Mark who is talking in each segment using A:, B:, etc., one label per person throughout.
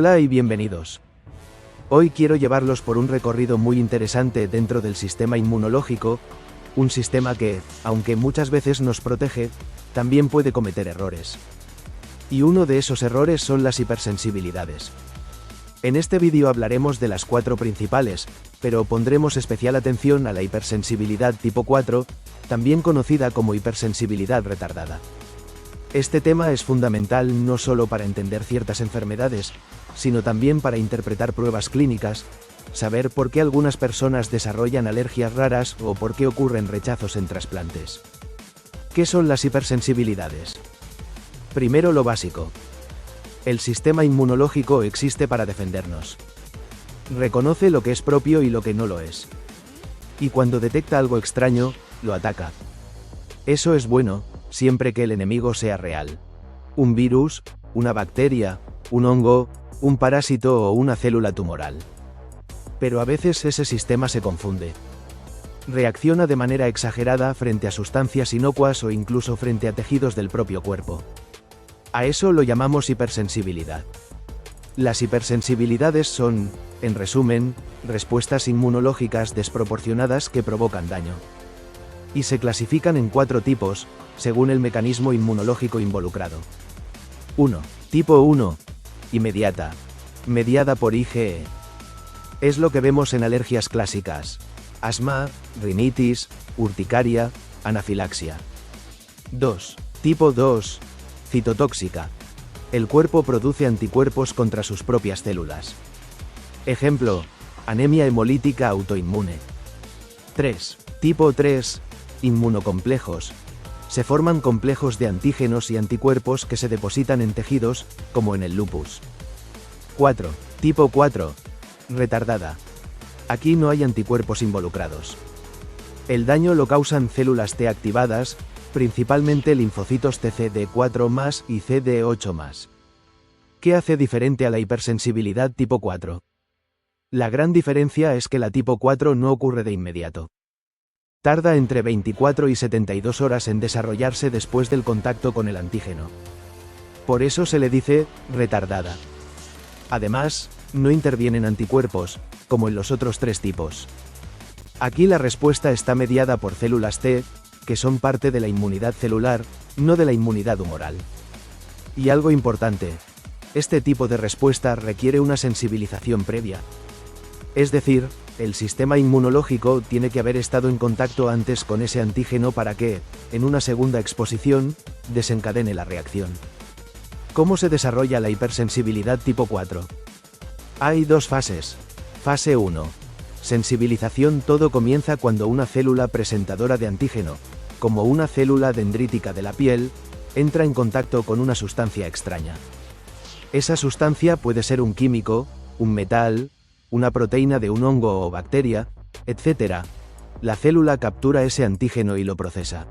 A: Hola y bienvenidos. Hoy quiero llevarlos por un recorrido muy interesante dentro del sistema inmunológico, un sistema que, aunque muchas veces nos protege, también puede cometer errores. Y uno de esos errores son las hipersensibilidades. En este vídeo hablaremos de las 4 principales, pero pondremos especial atención a la hipersensibilidad tipo 4, también conocida como hipersensibilidad retardada. Este tema es fundamental no solo para entender ciertas enfermedades, sino también para interpretar pruebas clínicas, saber por qué algunas personas desarrollan alergias raras o por qué ocurren rechazos en trasplantes. ¿Qué son las hipersensibilidades? Primero lo básico. El sistema inmunológico existe para defendernos. Reconoce lo que es propio y lo que no lo es. Y cuando detecta algo extraño, lo ataca. Eso es bueno, siempre que el enemigo sea real. Un virus, una bacteria, un hongo, un parásito o una célula tumoral. Pero a veces ese sistema se confunde. Reacciona de manera exagerada frente a sustancias inocuas o incluso frente a tejidos del propio cuerpo. A eso lo llamamos hipersensibilidad. Las hipersensibilidades son, en resumen, respuestas inmunológicas desproporcionadas que provocan daño. Y se clasifican en 4 tipos, según el mecanismo inmunológico involucrado. 1. Tipo 1. Inmediata. Mediada por IgE. Es lo que vemos en alergias clásicas: asma, rinitis, urticaria, anafilaxia. 2. Tipo 2. Citotóxica. El cuerpo produce anticuerpos contra sus propias células. Ejemplo: anemia hemolítica autoinmune. 3. Tipo 3. Inmunocomplejos. Se forman complejos de antígenos y anticuerpos que se depositan en tejidos, como en el lupus. 4. Tipo 4. Retardada. Aquí no hay anticuerpos involucrados. El daño lo causan células T activadas, principalmente linfocitos TCD4+ y CD8+. ¿Qué hace diferente a la hipersensibilidad tipo 4? La gran diferencia es que la tipo 4 no ocurre de inmediato. Tarda entre 24 y 72 horas en desarrollarse después del contacto con el antígeno. Por eso se le dice retardada. Además, no intervienen anticuerpos, como en los otros 3 tipos. Aquí la respuesta está mediada por células T, que son parte de la inmunidad celular, no de la inmunidad humoral. Y algo importante: este tipo de respuesta requiere una sensibilización previa. Es decir, el sistema inmunológico tiene que haber estado en contacto antes con ese antígeno para que, en una segunda exposición, desencadene la reacción. ¿Cómo se desarrolla la hipersensibilidad tipo 4? Hay 2 fases. Fase 1. Sensibilización. Todo comienza cuando una célula presentadora de antígeno, como una célula dendrítica de la piel, entra en contacto con una sustancia extraña. Esa sustancia puede ser un químico, un metal, una proteína de un hongo o bacteria, etc. La célula captura ese antígeno y lo procesa.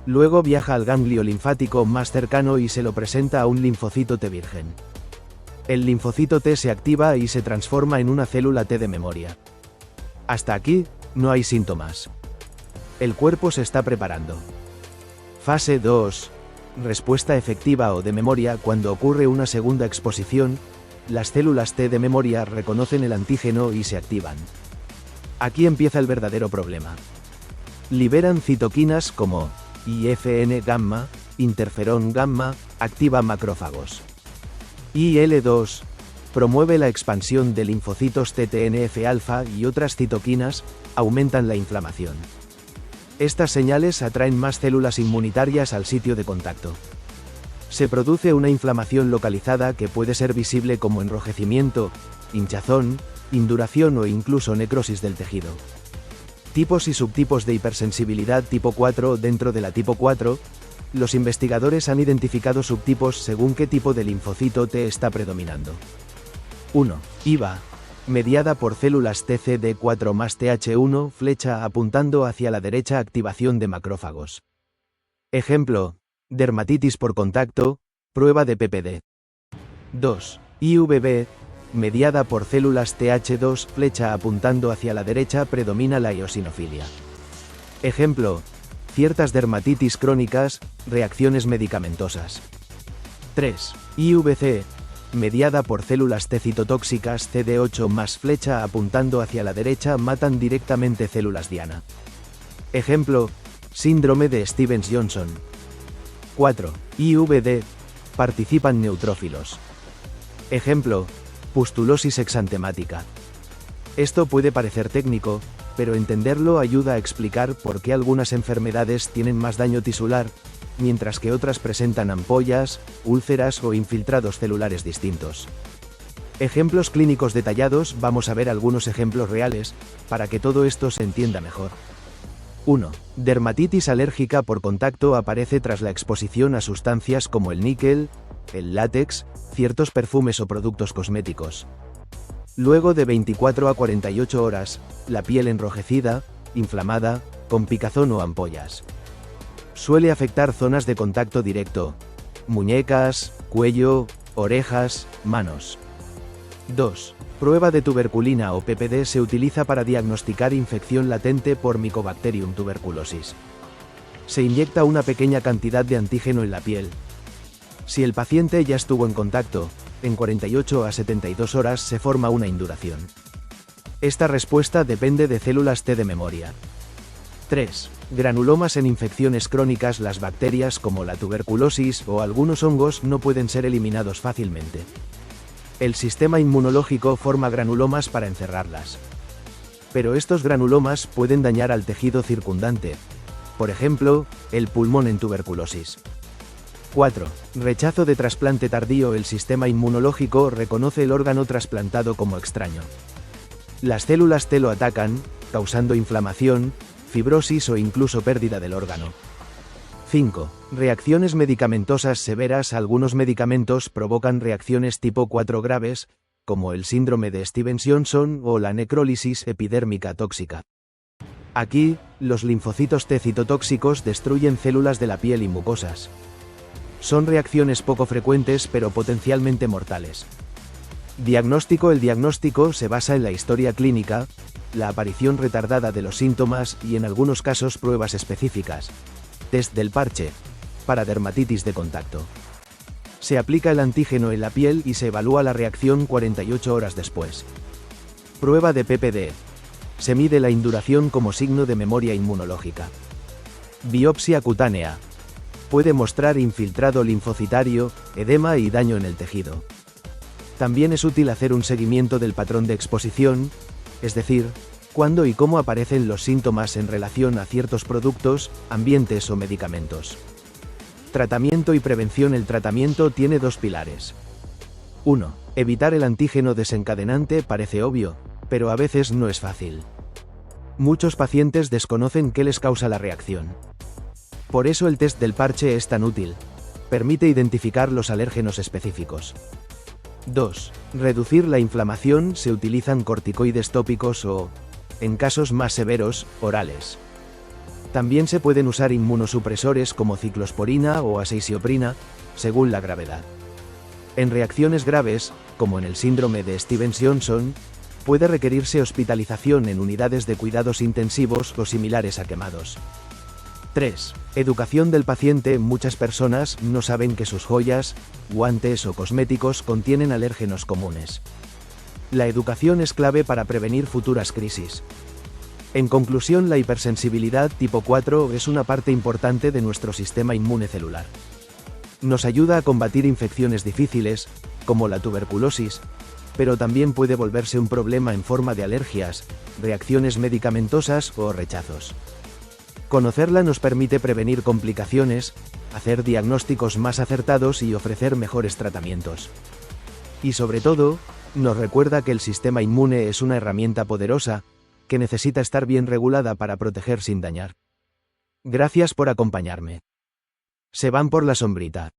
A: Luego viaja al ganglio linfático más cercano y se lo presenta a un linfocito T virgen. El linfocito T se activa y se transforma en una célula T de memoria. Hasta aquí, no hay síntomas. El cuerpo se está preparando. Fase 2. Respuesta efectiva o de memoria. Cuando ocurre una segunda exposición, las células T de memoria reconocen el antígeno y se activan. Aquí empieza el verdadero problema. Liberan citoquinas como IFN gamma, interferón gamma, activa macrófagos. IL-2 promueve la expansión de linfocitos TNF-alfa y otras citoquinas, aumentan la inflamación. Estas señales atraen más células inmunitarias al sitio de contacto. Se produce una inflamación localizada que puede ser visible como enrojecimiento, hinchazón, induración o incluso necrosis del tejido. Tipos y subtipos de hipersensibilidad tipo 4. Dentro de la tipo 4, los investigadores han identificado subtipos según qué tipo de linfocito T está predominando. 1. IVA. Mediada por células TCD4 más TH1, flecha apuntando hacia la derecha, activación de macrófagos. Ejemplo: dermatitis por contacto, prueba de PPD. 2. IVB. Mediada por células TH2, flecha apuntando hacia la derecha, predomina la eosinofilia. Ejemplo: ciertas dermatitis crónicas, reacciones medicamentosas. 3. IVC. mediada por células T citotóxicas CD8 más flecha apuntando hacia la derecha matan directamente células diana. Ejemplo, síndrome de Stevens-Johnson. 4. IVD, participan neutrófilos. Ejemplo, pustulosis exantemática. Esto puede parecer técnico, pero entenderlo ayuda a explicar por qué algunas enfermedades tienen más daño tisular, mientras que otras presentan ampollas, úlceras o infiltrados celulares distintos. Ejemplos clínicos detallados. Vamos a ver algunos ejemplos reales, para que todo esto se entienda mejor. 1. Dermatitis alérgica por contacto aparece tras la exposición a sustancias como el níquel, el látex, ciertos perfumes o productos cosméticos. Luego de 24 a 48 horas, la piel enrojecida, inflamada, con picazón o ampollas. Suele afectar zonas de contacto directo: muñecas, cuello, orejas, manos. 2. Prueba de tuberculina o PPD se utiliza para diagnosticar infección latente por Mycobacterium tuberculosis. Se inyecta una pequeña cantidad de antígeno en la piel. Si el paciente ya estuvo en contacto, en 48 a 72 horas se forma una induración. Esta respuesta depende de células T de memoria. 3. Granulomas en infecciones crónicas. Las bacterias como la tuberculosis o algunos hongos no pueden ser eliminados fácilmente. El sistema inmunológico forma granulomas para encerrarlas. Pero estos granulomas pueden dañar al tejido circundante. Por ejemplo, el pulmón en tuberculosis. 4. Rechazo de trasplante tardío. El sistema inmunológico reconoce el órgano trasplantado como extraño. Las células T lo atacan, causando inflamación, fibrosis o incluso pérdida del órgano. 5. Reacciones medicamentosas severas. Algunos medicamentos provocan reacciones tipo 4 graves, como el síndrome de Stevens-Johnson o la necrólisis epidérmica tóxica. Aquí, los linfocitos T citotóxicos destruyen células de la piel y mucosas. Son reacciones poco frecuentes pero potencialmente mortales. Diagnóstico. El diagnóstico se basa en la historia clínica, la aparición retardada de los síntomas y en algunos casos pruebas específicas. Test del parche, para dermatitis de contacto. Se aplica el antígeno en la piel y se evalúa la reacción 48 horas después. Prueba de PPD. Se mide la induración como signo de memoria inmunológica. Biopsia cutánea. Puede mostrar infiltrado linfocitario, edema y daño en el tejido. También es útil hacer un seguimiento del patrón de exposición, es decir, cuándo y cómo aparecen los síntomas en relación a ciertos productos, ambientes o medicamentos. Tratamiento y prevención. El tratamiento tiene dos pilares. 1. Evitar el antígeno desencadenante. Parece obvio, pero a veces no es fácil. Muchos pacientes desconocen qué les causa la reacción. Por eso el test del parche es tan útil. Permite identificar los alérgenos específicos. 2. Reducir la inflamación. Se utilizan corticoides tópicos o, en casos más severos, orales. También se pueden usar inmunosupresores como ciclosporina o azathioprina, según la gravedad. En reacciones graves, como en el síndrome de Stevens-Johnson, puede requerirse hospitalización en unidades de cuidados intensivos o similares a quemados. 3. Educación del paciente. Muchas personas no saben que sus joyas, guantes o cosméticos contienen alérgenos comunes. La educación es clave para prevenir futuras crisis. En conclusión, la hipersensibilidad tipo 4 es una parte importante de nuestro sistema inmune celular. Nos ayuda a combatir infecciones difíciles, como la tuberculosis, pero también puede volverse un problema en forma de alergias, reacciones medicamentosas o rechazos. Conocerla nos permite prevenir complicaciones, hacer diagnósticos más acertados y ofrecer mejores tratamientos. Y sobre todo, nos recuerda que el sistema inmune es una herramienta poderosa, que necesita estar bien regulada para proteger sin dañar. Gracias por acompañarme. Se van por la sombrita.